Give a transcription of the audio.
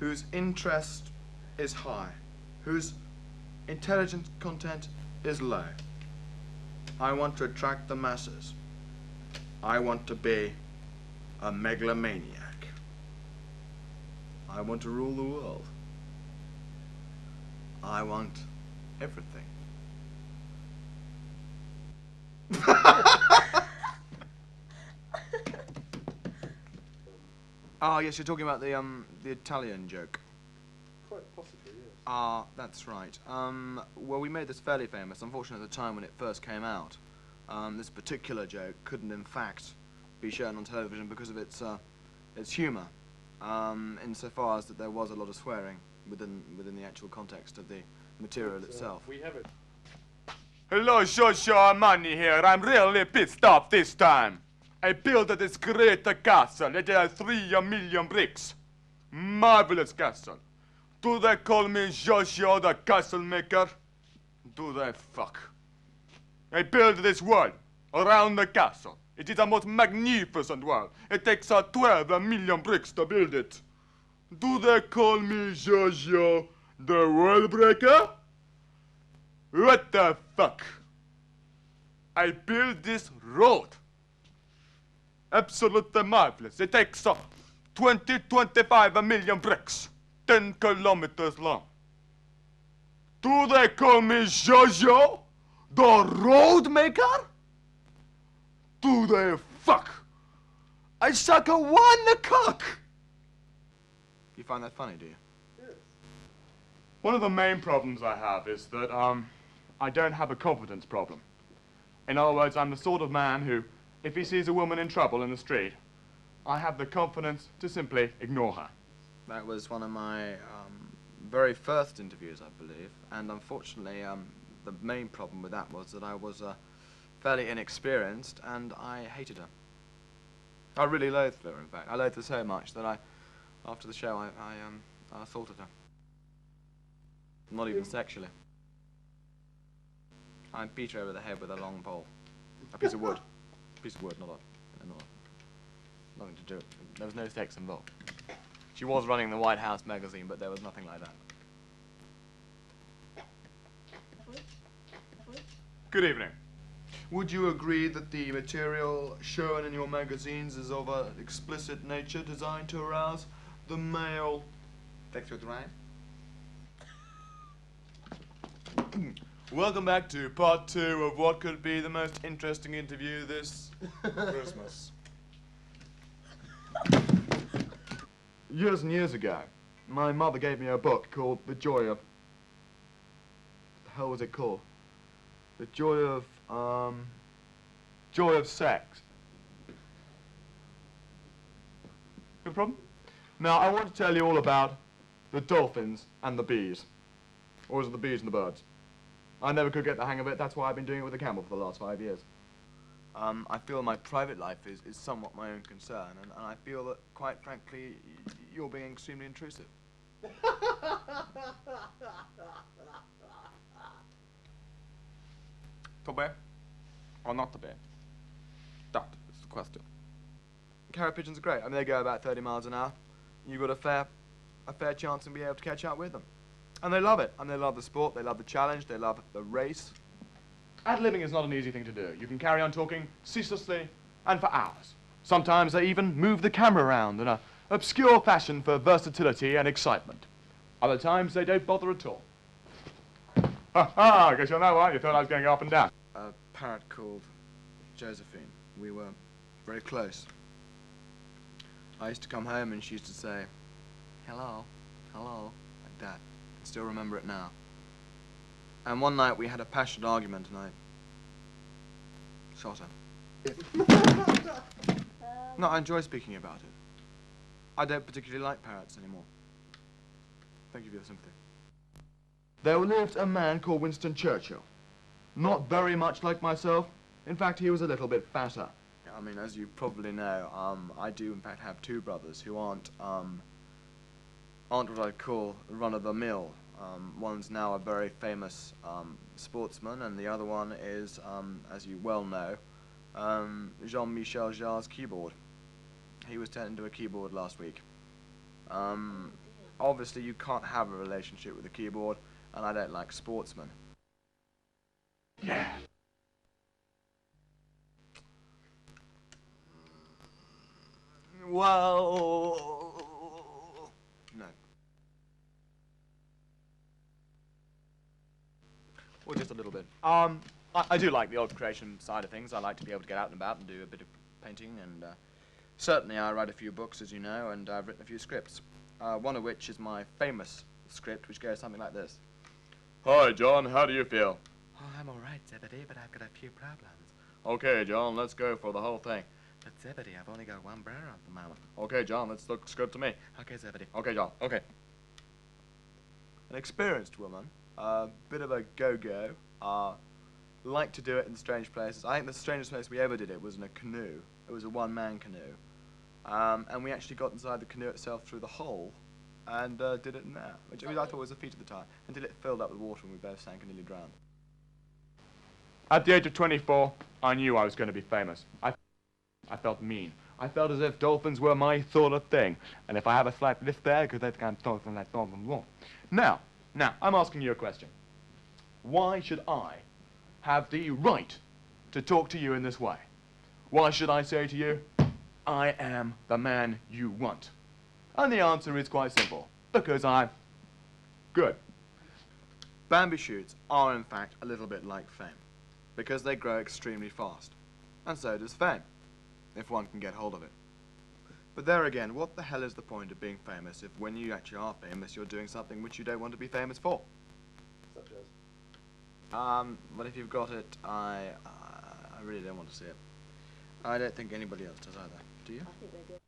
whose interest is high, whose intelligence content is low. I want to attract the masses. I want to be a megalomaniac. I want to rule the world. I want everything. Ah, yes, you're talking about the Italian joke. Quite possibly, yes. That's right. Well, we made this fairly famous. Unfortunately, at the time when it first came out, this particular joke couldn't, in fact, be shown on television because of its humour, insofar as that there was a lot of swearing within the actual context of the material itself. We have it. Hello, Joshua Armani here. I'm really pissed off this time. I built this great castle. It has 3 million bricks. Marvelous castle. Do they call me Joshua the castle maker? Do they fuck? I built this wall around the castle. It is a most magnificent wall. It takes 12 million bricks to build it. Do they call me Joshua the wall breaker? What the fuck? I built this road. Absolutely marvelous. It takes 25 million bricks, 10 kilometers long. Do they call me Jojo, the road maker? Do they fuck? I suck a one cock. You find that funny, do you? Yes. One of the main problems I have is that I don't have a confidence problem. In other words, I'm the sort of man who, if he sees a woman in trouble in the street, I have the confidence to simply ignore her. That was one of my very first interviews, I believe, and unfortunately, the main problem with that was that I was fairly inexperienced, and I hated her. I really loathed her, in fact. I loathed her so much that after the show, I assaulted her. Not even sexually. I beat her over the head with a long pole. A piece of wood. A piece of wood, nothing to do. There was no sex involved. She was running the White House magazine, but there was nothing like that. Good evening. Would you agree that the material shown in your magazines is of an explicit nature designed to arouse the male sexual drive? Welcome back to part 2 of what could be the most interesting interview this Christmas. Years and years ago, my mother gave me a book called The Joy of... What the hell was it called? The Joy of Sex. No problem? Now, I want to tell you all about the dolphins and the bees. Or is it the bees and the birds? I never could get the hang of it. That's why I've been doing it with a camel for the last 5 years. I feel my private life is somewhat my own concern, and I feel that, quite frankly, you're being extremely intrusive. To be or not to be? That is the question. Carrier pigeons are great. I mean, they go about 30 miles an hour. You've got a fair chance of being able to catch up with them. And they love it. And they love the sport, they love the challenge, they love the race. Ad-libbing is not an easy thing to do. You can carry on talking ceaselessly and for hours. Sometimes they even move the camera around in an obscure fashion for versatility and excitement. Other times they don't bother at all. Ha ha, I guess you'll know why. You thought I was going up and down. A parrot called Josephine. We were very close. I used to come home and she used to say, hello, hello, like that. I still remember it now. And one night we had a passionate argument and I shot her. No, I enjoy speaking about it. I don't particularly like parrots anymore. Thank you for your sympathy. There lived a man called Winston Churchill. Not very much like myself. In fact, he was a little bit fatter. I mean, as you probably know, I do in fact have 2 brothers who aren't what I'd call run-of-the-mill. One's now a very famous sportsman, and the other one is, as you well know, Jean-Michel Jarre's keyboard. He was turned into a keyboard last week. obviously you can't have a relationship with a keyboard, and I don't like sportsmen. Yeah. Well, no. Well, just a little bit. I do like the old creation side of things. I like to be able to get out and about and do a bit of painting, and certainly I write a few books, as you know, and I've written a few scripts. One of which is my famous script, which goes something like this. Hi, John. How do you feel? Oh, I'm all right, Zebedee, but I've got a few problems. Okay, John. Let's go for the whole thing. But Zebedee, I've only got one brother at the moment. Okay, John. Looks good to me. Okay, Zebedee. Okay, John. Okay. An experienced woman, a bit of a go-go, like to do it in strange places. I think the strangest place we ever did it was in a canoe. It was a one-man canoe. And we actually got inside the canoe itself through the hole and did it in there, which I thought was a feat at the time, until it filled up with water and we both sank and nearly drowned. At the age of 24, I knew I was going to be famous. I felt mean. I felt as if dolphins were my sort of thing. And if I have a slight lift there, because they think I'm talking like dolphin wrong. Now, I'm asking you a question. Why should I have the right to talk to you in this way? Why should I say to you, I am the man you want? And the answer is quite simple. Because I'm good. Bambi shoots are, in fact, a little bit like fame, because they grow extremely fast. And so does fame, if one can get hold of it. But there again, what the hell is the point of being famous if when you actually are famous, you're doing something which you don't want to be famous for? Such as? Well, if you've got it, I really don't want to see it. I don't think anybody else does either. Do you? I think they do.